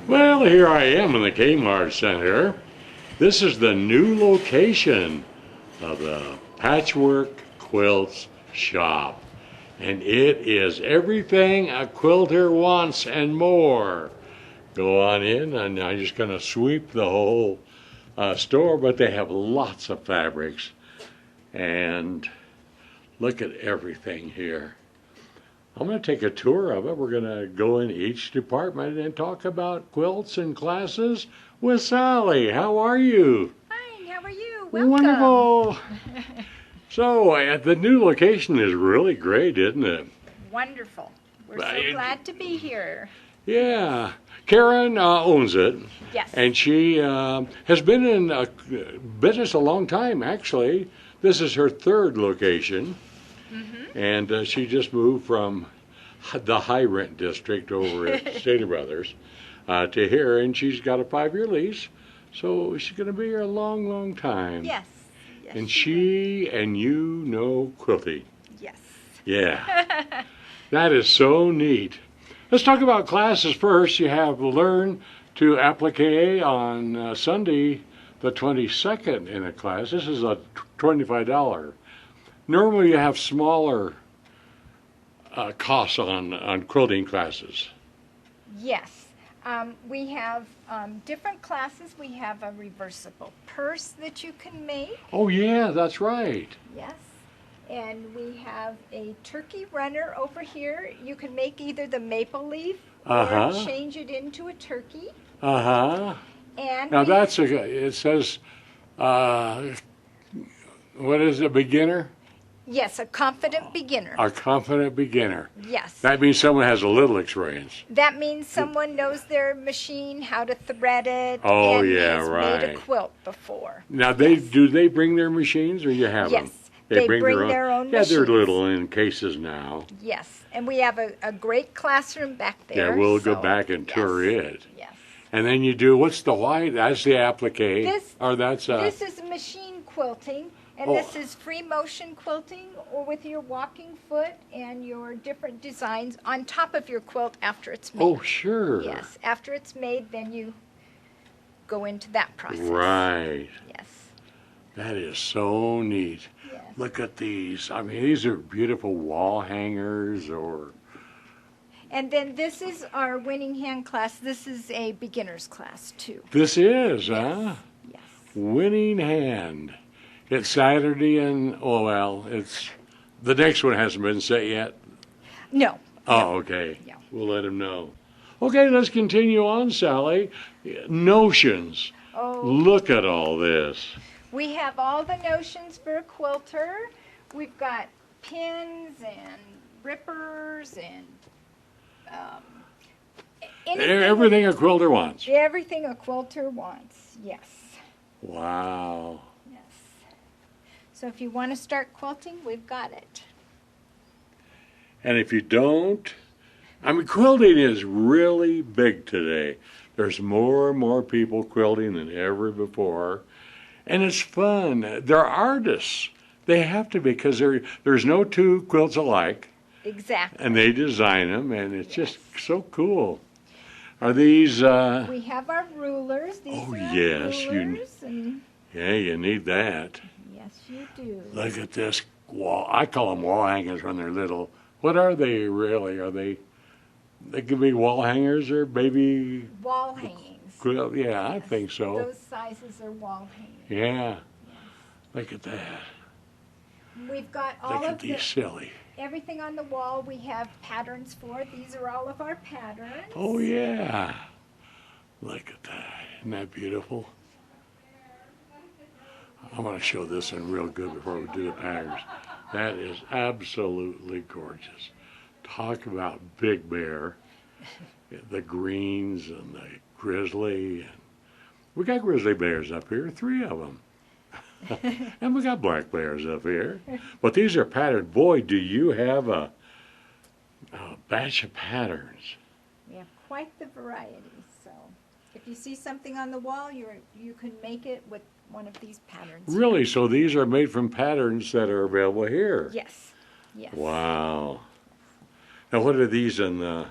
Well, here I am in the Kmart Center. This is the new location of the Patchwork Quilts shop. And it is everything a quilter wants and more. Go on in, and I'm just going to sweep the whole store, but they have lots of fabrics. And look at everything here. I'm going to take a tour of it. We're going to go in each department and talk about quilts and classes with Sally. How are you? Fine. How are you? Welcome. Wonderful. So the new location is really great, isn't it? Wonderful. We're so glad to be here. Yeah. Karen owns it. Yes. And she has been in business a long time, actually. This is her third location. Mm-hmm. And she just moved from the high rent district over at Stater Brothers to here, and she's got a 5-year lease, so she's going to be here a long, long time. Yes. Yes. And she and you know quilting. Yes. Yeah. That is so neat. Let's talk about classes first. You have Learn to Applique on Sunday, the 22nd in a class. This is a $25. Normally you have smaller costs on quilting classes. Yes. We have different classes. We have a reversible purse that you can make. Oh yeah, that's right. Yes. And we have a turkey runner over here. You can make either the maple leaf or change it into a turkey. And now that's it says, what is it, beginner? Yes, a confident beginner. A confident beginner. Yes. That means someone has a little experience. That means someone knows their machine, how to thread it, oh, and yeah, has right. made a quilt before. Now, do they bring their machines, or you have them? Yes, they bring their own machines. Yeah, they're little in cases now. Yes, and we have a great classroom back there. Yeah, we'll go back and tour it. Yes. And then you do, what's the white? That's the applique. This is machine quilting. And this is free motion quilting, or with your walking foot and your different designs on top of your quilt after it's made. Oh, sure. Yes, after it's made, then you go into that process. Right. Yes. That is so neat. Yes. Look at these. I mean, these are beautiful wall hangers or... And then this is our winning hand class. This is a beginner's class, too. This is, huh? Yes. Winning hand. It's Saturday, and it's the next one hasn't been set yet. No. Oh, okay. Yeah. We'll let him know. Okay, let's continue on, Sally. Notions. Oh. Look at all this. We have all the notions for a quilter. We've got pins and rippers and everything a quilter wants. Everything a quilter wants. Yes. Wow. So if you want to start quilting, we've got it. And if you don't, I mean, quilting is really big today. There's more and more people quilting than ever before. And it's fun. They're artists. They have to be, because there's no two quilts alike. Exactly. And they design them, and it's just so cool. Are these... we have our rulers. These are yes. rulers. Yeah, you need that. Yes, you do. Look at this wall. I call them wall hangers when they're little. What are they really? They could be wall hangers or baby... Wall hangings. Yeah, yes, I yes, think so. Those sizes are wall hangings. Yeah. Yes. Look at that. We've got all Look at these silly. Everything on the wall we have patterns for. These are all of our patterns. Oh, yeah. Look at that. Isn't that beautiful? I want to show this one real good before we do the patterns. That is absolutely gorgeous. Talk about Big Bear, the greens and the grizzly. We got grizzly bears up here, 3 of them. And we got black bears up here. But these are patterned. Boy, do you have a batch of patterns. We have quite the variety. So if you see something on the wall, you can make it with one of these patterns. Really? Here. So these are made from patterns that are available here? Yes. Yes. Wow. Now what are these in the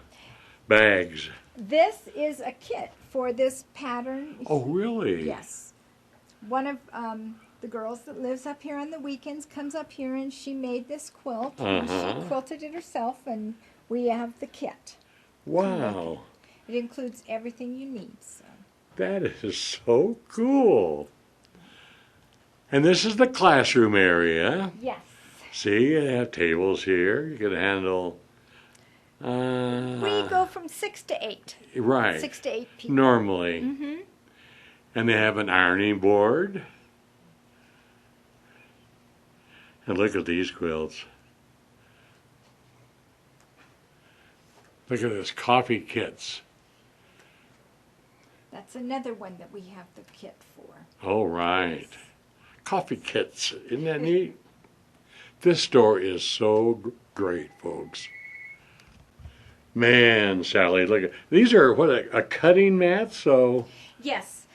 bags? This is a kit for this pattern. Oh, really? Yes. One of the girls that lives up here on the weekends comes up here and she made this quilt. And she quilted it herself, and we have the kit. Wow. It includes everything you need. So. That is so cool. And this is the classroom area. Yes. See, you have tables here. You can handle... we go from 6 to 8. Right. 6 to 8 people. Normally. Mm-hmm. And they have an ironing board. And look at these quilts. Look at this, coffee kits. That's another one that we have the kit for. Oh, right. Coffee kits. Isn't that neat? This store is so great, folks. Man, Sally, look at these are what a cutting mat. So yes,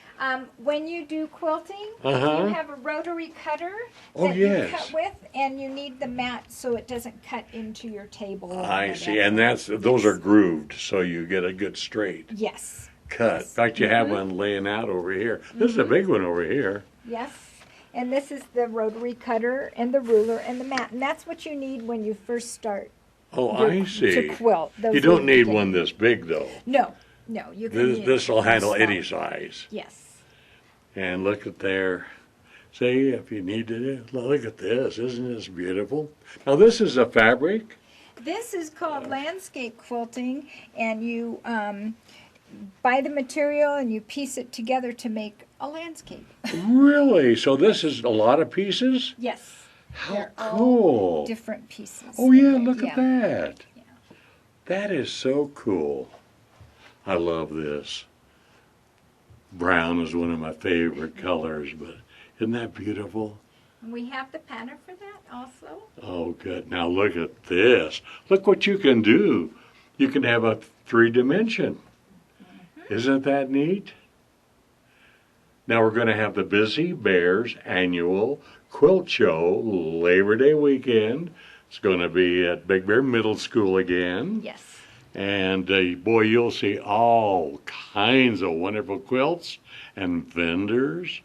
when you do quilting, you have a rotary cutter that you cut with, and you need the mat so it doesn't cut into your table. I see, and those are grooved, so you get a good straight cut. In fact, you have one laying out over here. This is a big one over here. Yes. And this is the rotary cutter and the ruler and the mat. And that's what you need when you first start I see. to quilt. You don't need one this big, though. No. You can This will handle any size. Yes. And look at there. See, if you need to, look at this. Isn't this beautiful? Now, this is a fabric. This is called landscape quilting, and you buy the material and you piece it together to make a landscape. Really? So this is a lot of pieces? Yes. How They're cool. All different pieces. Oh, yeah, look at that. Yeah. That is so cool. I love this. Brown is one of my favorite colors, but isn't that beautiful? And we have the pattern for that also. Oh, good. Now look at this. Look what you can do. You can have a 3-dimension. Isn't that neat? Now we're going to have the Busy Bears annual quilt show Labor Day weekend. It's going to be at Big Bear Middle School again. Yes. And boy, you'll see all kinds of wonderful quilts and vendors.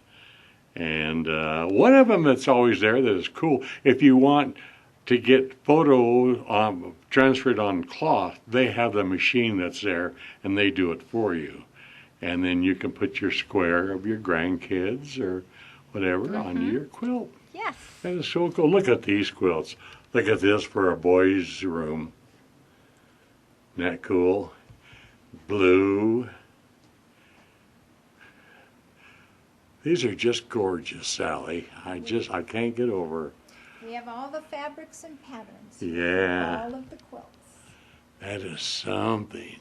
And one of them that's always there that is cool, if you want to get photo transferred on cloth, they have the machine that's there and they do it for you. And then you can put your square of your grandkids or whatever on your quilt. Yes. That is so cool. Look at these quilts. Look at this for a boy's room. Isn't that cool? Blue. These are just gorgeous, Sally. I can't get over. We have all the fabrics and patterns. Yeah. All of the quilts. That is something.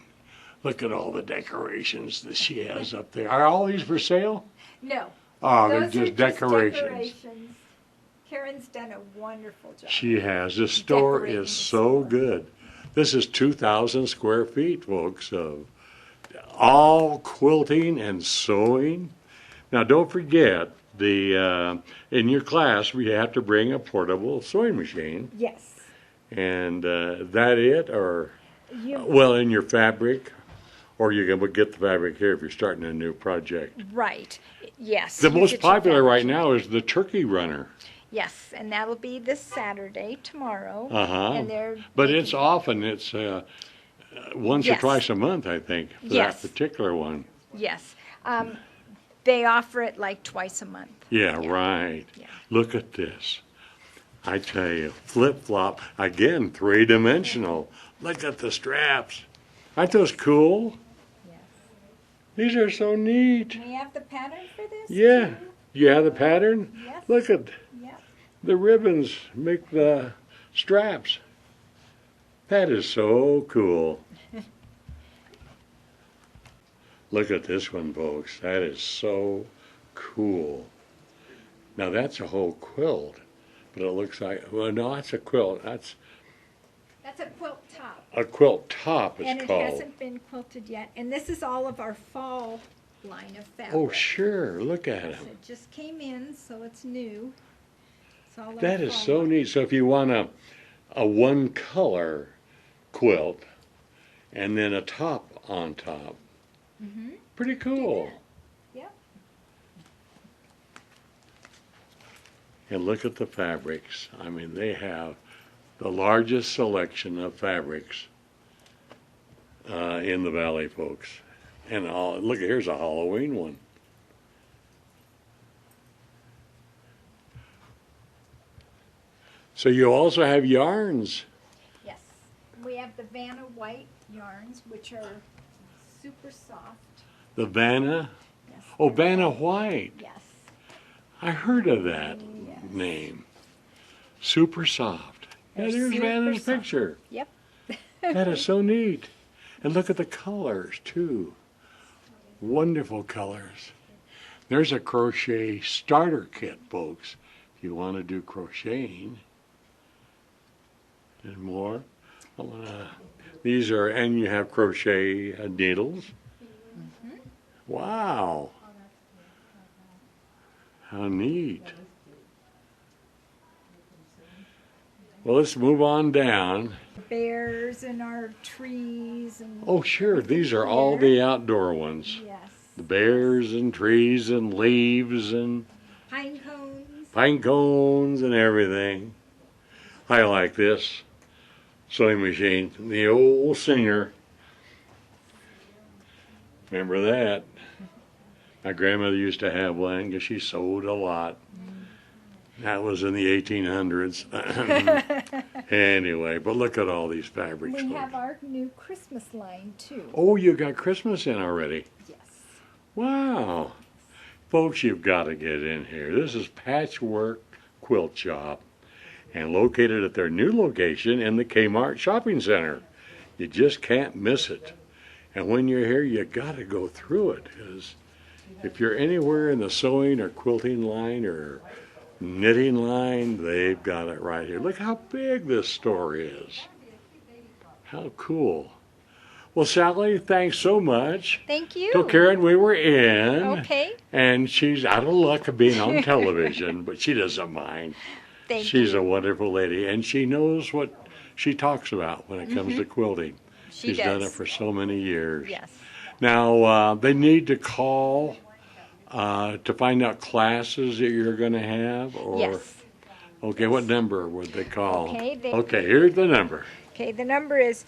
Look at all the decorations that she has up there. Are all these for sale? No. Oh, Those they're just decorations. decorations. Karen's done a wonderful job. She has. This store is so good. This is 2,000 square feet, folks, of all quilting and sewing. Now, don't forget, in your class, we have to bring a portable sewing machine. Yes. And that it, or, in your fabric, or you can get the fabric here if you're starting a new project. Right. Yes. The most popular right now is the turkey runner. Yes, and that'll be this Saturday, tomorrow. But it's often, it's once or twice a month, I think, for that particular one. Yes. They offer it like twice a month. Yeah, right. Yeah. Look at this. I tell you, flip-flop, again, 3-dimensional. Look at the straps. Aren't those cool? Yes. These are so neat. We have the pattern for this? Yeah. Too? You have the pattern? Yes. Look at the ribbons make the straps. That is so cool. Look at this one, folks. That is so cool. Now that's a whole quilt, but it looks like, well, no, that's a quilt. That's a quilt top. A quilt top is called. And it hasn't been quilted yet. And this is all of our fall line of fabric. Oh, sure. Look at them. It just came in, so it's new. That is so neat. So if you want a one color quilt and then a top on top. Mm-hmm. Pretty cool. Yep. And look at the fabrics. I mean, they have the largest selection of fabrics in the valley, folks. And look, here's a Halloween one. So you also have yarns. Yes. We have the Vanna white yarns, which are super soft. The Vanna? Yes. Oh, Vanna White. Yes. I heard of that Yes. name. Super soft. Yeah, They're there's super Vanna's soft. picture. Yep. That is so neat. And look at the colors, too. Wonderful colors. There's a crochet starter kit, folks, if you want to do crocheting. And more. These are, and you have crochet needles. Mm-hmm. Wow. How neat. Well, let's move on down. Bears and our trees. And Oh, sure. These are all the outdoor ones. yes. The bears and trees and leaves and Pine cones and everything. I like this sewing machine. The old Singer. Remember that? My grandmother used to have one because she sewed a lot. That was in the 1800s. Anyway, but look at all these fabrics. We have our new Christmas line, too. Oh, you got Christmas in already? Yes. Wow. Folks, you've got to get in here. This is Patchwork Quilt Shop and located at their new location in the Kmart Shopping Center. You just can't miss it. And when you're here, you got to go through it, because if you're anywhere in the sewing or quilting line or knitting line, they've got it right here. Look how big this store is. How cool. Well, Sally, thanks so much. Thank you. So, Karen, we were in. Okay. And she's out of luck of being on television, but she doesn't mind. Thank She's you. a wonderful lady, and she knows what she talks about when it comes to quilting. She's done it for so many years. Yes. Now, they need to call to find out classes that you're going to have? Or, Yes. Okay, what number would they call? Okay, here's the number. Okay, the number is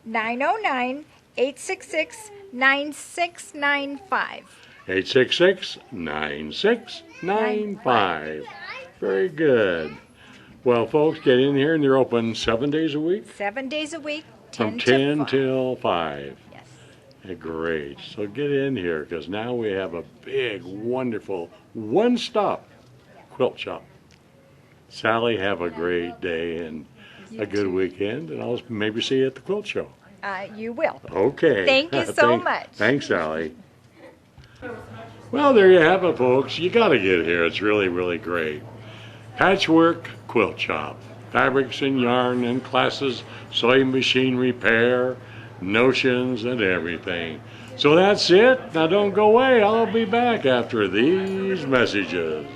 909-866-9695. 866-9695. Very good. Well, folks, get in here, and they're open 7 days a week? 7 days a week, From 10 10 till 5. Yes. Great. So get in here, because now we have a big, wonderful, one-stop quilt shop. Sally, have a great day and a good weekend, and I'll maybe see you at the quilt show. You will. Okay. Thank you so much. Thanks, Sally. Well, there you have it, folks. You got to get here. It's really, really great. Patchwork Quilt Shop. Fabrics and yarn and classes, sewing machine repair, notions, and everything. So that's it. Now don't go away. I'll be back after these messages.